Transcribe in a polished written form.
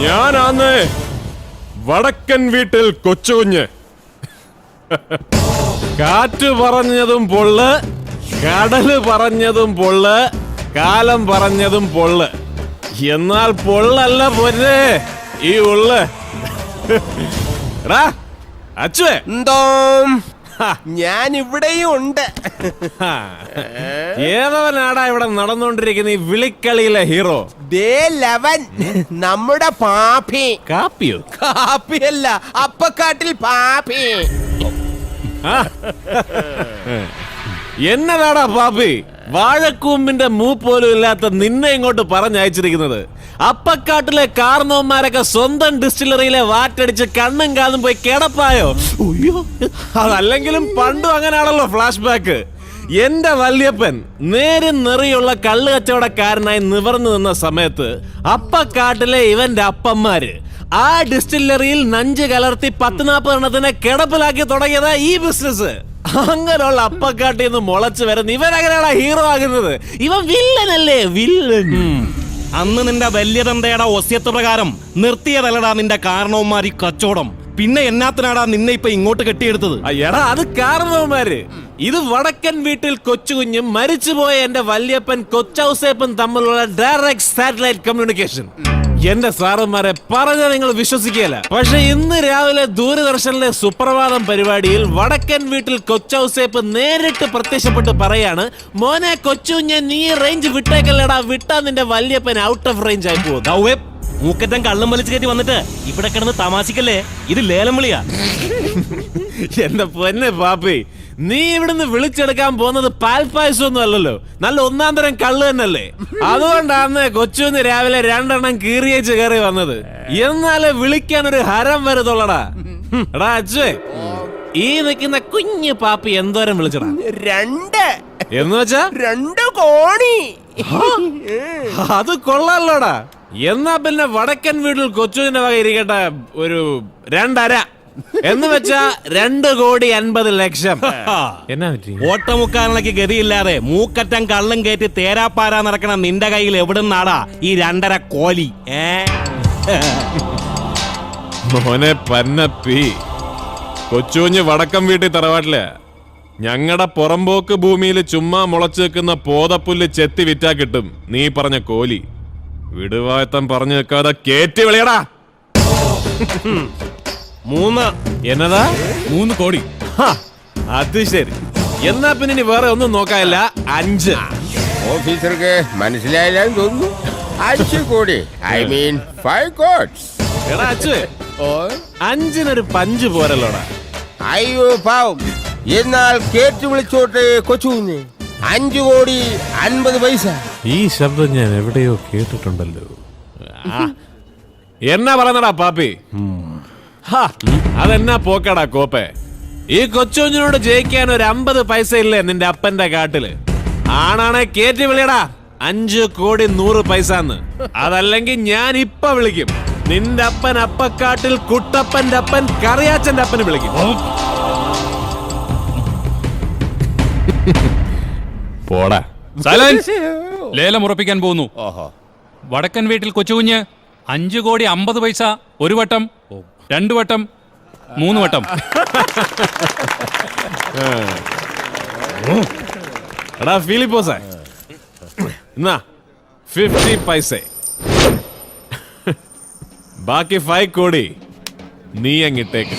ഞാനാന്ന് വടക്കൻ വീട്ടിൽ കൊച്ചുകുഞ്ഞ്. കാറ്റ് പറഞ്ഞതും പൊള്ള്, കടല് പറഞ്ഞതും പൊള്ള്, കാലം പറഞ്ഞതും പൊള്ള്. എന്നാൽ പൊള്ളല്ല പൊന്നെ ഈ ഉള്ള്. അച്ചുവേ എന്തോ ഞാൻ ഇവിടെയും ഉണ്ട്. ഏതവനാടാ ഇവിടെ നടന്നുകൊണ്ടിരിക്കുന്ന ഈ വിളിക്കളിയിലെ ഹീറോ? നമ്മുടെ പാപ്പി. കാപ്പിയോ? കാപ്പിയല്ല, അപ്പക്കാട്ടിൽ പാപ്പി. എന്നതാടാ പാപ്പി വാഴക്കൂമ്പിന്റെ മൂപ്പോലും ഇല്ലാത്ത നിന്നെ ഇങ്ങോട്ട് പറഞ്ഞയച്ചിരിക്കുന്നത്? അപ്പക്കാട്ടിലെ കാർന്നോന്മാരൊക്കെ സ്വന്തം ഡിസ്റ്റിലറിയിലെ വാറ്റടിച്ച് കണ്ണും കാതും പോയി കിടപ്പായോ? അതല്ലെങ്കിലും പണ്ടും അങ്ങനെയാണല്ലോ ഫ്ലാഷ് ബാക്ക്. എന്റെ വല്യപ്പൻ നേരും നെറിയുള്ള കള്ളു കച്ചവടക്കാരനായി നിവർന്നു നിന്ന സമയത്ത് അപ്പക്കാട്ടിലെ ഇവന്റെ അപ്പന്മാര് ആ ഡിസ്റ്റിലറിയിൽ നഞ്ച് കലർത്തി 10-40 എണ്ണത്തിനെ കിടപ്പിലാക്കി തുടങ്ങിയതാ ഈ ബിസിനസ്. അങ്ങനെയുള്ള അപ്പക്കാട്ടിൽ നിന്ന് മുളച്ചു വരുന്ന ഇവനെങ്ങനെയാണ് ഹീറോ ആകുന്നത്? ഇവൻ വില്ലനല്ലേ, വില്ലൻ. അന്ന് നിന്റെ വലിയ തന്തയുടെ ഒസ്യത്ത് പ്രകാരം നിർത്തിയതല്ലടാ നിന്റെ കാരണവന്മാർ ഈ കച്ചവടം. പിന്നെ എന്നാത്തിനാടാ നിന്നെ ഇപ്പൊ ഇങ്ങോട്ട് കെട്ടിയെടുത്തത്? എടാ അത് കാരണവന്മാര്. ഇത് വടക്കൻ വീട്ടിൽ കൊച്ചുകുഞ്ഞും മരിച്ചുപോയ എന്റെ വല്യപ്പൻ കൊച്ചൗസേപ്പൻ തമ്മിലുള്ള ഡയറക്റ്റ് സാറ്റലൈറ്റ് കമ്മ്യൂണിക്കേഷൻ. എന്റെ സാറന്മാരെ പറഞ്ഞ നിങ്ങൾ വിശ്വസിക്കുകയില്ല. പക്ഷെ ഇന്ന് രാവിലെ ദൂരദർശനിലെ സുപ്രഭാതം പരിപാടിയിൽ വടക്കൻ വീട്ടിൽ കൊച്ചൗസേപ്പ് നേരിട്ട് പ്രത്യക്ഷപ്പെട്ട് പറയാണ്, മോനെ കൊച്ചുഞ്ഞ നീ റേഞ്ച് വിട്ടേക്കല്ലടാ, വിട്ടാ നിന്റെ വല്യപ്പൻ ഔട്ട് ഓഫ് റേഞ്ച് ആയി പോകും. മൂക്കറ്റം കള്ളും വലിച്ചു കയറ്റി വന്നിട്ട് ഇവിടെ കിടന്ന് തമാശിക്കല്ലേ, ഇത് ലേലം വിളിയാ. എന്റെ പൊന്നെ പാപ്പി, നീ ഇവിടുന്ന് വിളിച്ചെടുക്കാൻ പോകുന്നത് പാൽപ്പായസമൊന്നും അല്ലല്ലോ, നല്ല ഒന്നാം തരം കള്ള് തന്നെയല്ലേ. അതുകൊണ്ടാണ് കൊച്ചുന്ന് രാവിലെ 2 എണ്ണം കീറിയേച്ച് കയറി വന്നത്. എന്നാലേ വിളിക്കാൻ ഒരു ഹരം വരുന്നുള്ളടാ. എടാ അച്ചുവേ, ഈ നിൽക്കുന്ന കുഞ്ഞു പാപ്പി എന്തോരം വിളിച്ചടാ? 2 എന്ന് വെച്ചാ 2 കോടി. അത് കൊള്ളാലോടാ. എന്നാ പിന്നെ വടക്കൻ വീട്ടിൽ കൊച്ചുവിന്റെ വക ഇരിക്കട്ടെ ഒരു 2.5 എന്ന് വെച്ചാ 2,50,00,000. എന്നാ പറ്റി? ഓട്ടമുക്കാരനക്ക് ഗതിയില്ലാതെ മൂക്കറ്റം കള്ളും കയറ്റി തേരാപ്പാരാ നടക്കണ നിന്റെ കയ്യിൽ എവിടുന്നാടാ ഈ 2.5 കോലി? മോനെ പന്നപ്പി, കൊച്ചുകുഞ്ഞ് വടക്കം വീട്ടിൽ തറവാട്ടില്ല. ഞങ്ങളുടെ പുറമ്പോക്ക് ഭൂമിയിൽ ചുമ്മാ മുളച്ചു വെക്കുന്ന പോതപ്പുല്ല് ചെത്തി വിറ്റാ കിട്ടും നീ പറഞ്ഞ കോലി. വിടുവായത്തം പറഞ്ഞു വെക്കാതെ കേറ്റി വിളിയടാ. 3. എന്നതാ? 3 കോടി. അത് ശരി. എന്നാ പിന്നെ ഇനി വേറെ ഒന്നും നോക്കാനില്ല. 5. ഓഫീസർക്ക് മനസ്സിലായില്ലെന്ന് തോന്നുന്നു. 5 കോടി, ഐ മീൻ 5 കോട്സ്. എടാ അച്ചു, 5-നൊരു പഞ്ച് പോരല്ലോടാ. അയ്യോ പാവം. എന്നാൽ കേട്ട് വിളിച്ചോട്ടെ കൊച്ചുകുഞ്ഞ്. 5 കോടി 50 പൈസ. ഈ ശബ്ദം ഞാൻ എവിടെയോ കേട്ടിട്ടുണ്ടല്ലോ. എന്നാ പറഞ്ഞടാ പാപ്പി? അതെന്നാ പോക്കടാ കോപ്പേ. ഈ കൊച്ചുകുഞ്ഞിനോട് ജയിക്കാൻ ഒരു 50 പൈസ ഇല്ലേ നിന്റെ അപ്പന്റെ കാട്ടില്? ആണാണെ കേറ്റി വിളിയടാ 5 കോടി 100 പൈസന്ന്. അതല്ലെങ്കിൽ ഞാൻ ഇപ്പൊ വിളിക്കും. നിന്റെ അപ്പൻ അപ്പക്കാട്ടിൽ കുട്ടപ്പന്റെ അപ്പൻ കറിയാച്ചന്റെ അപ്പന് വിളിക്കും. പോടാ. ലേലം ഉറപ്പിക്കാൻ പോകുന്നു. വടക്കൻ വീട്ടിൽ കൊച്ചുകുഞ്ഞ് 5 കോടി 50 പൈസ. 1 വട്ടം, 2 വട്ടം, 3 വട്ടം. എടാ ഫിലിപ്പോസേ, എന്നാ 50 പൈസ. ബാക്കി 5 കോടി നീ അങ്ങിട്ടേക്ക്.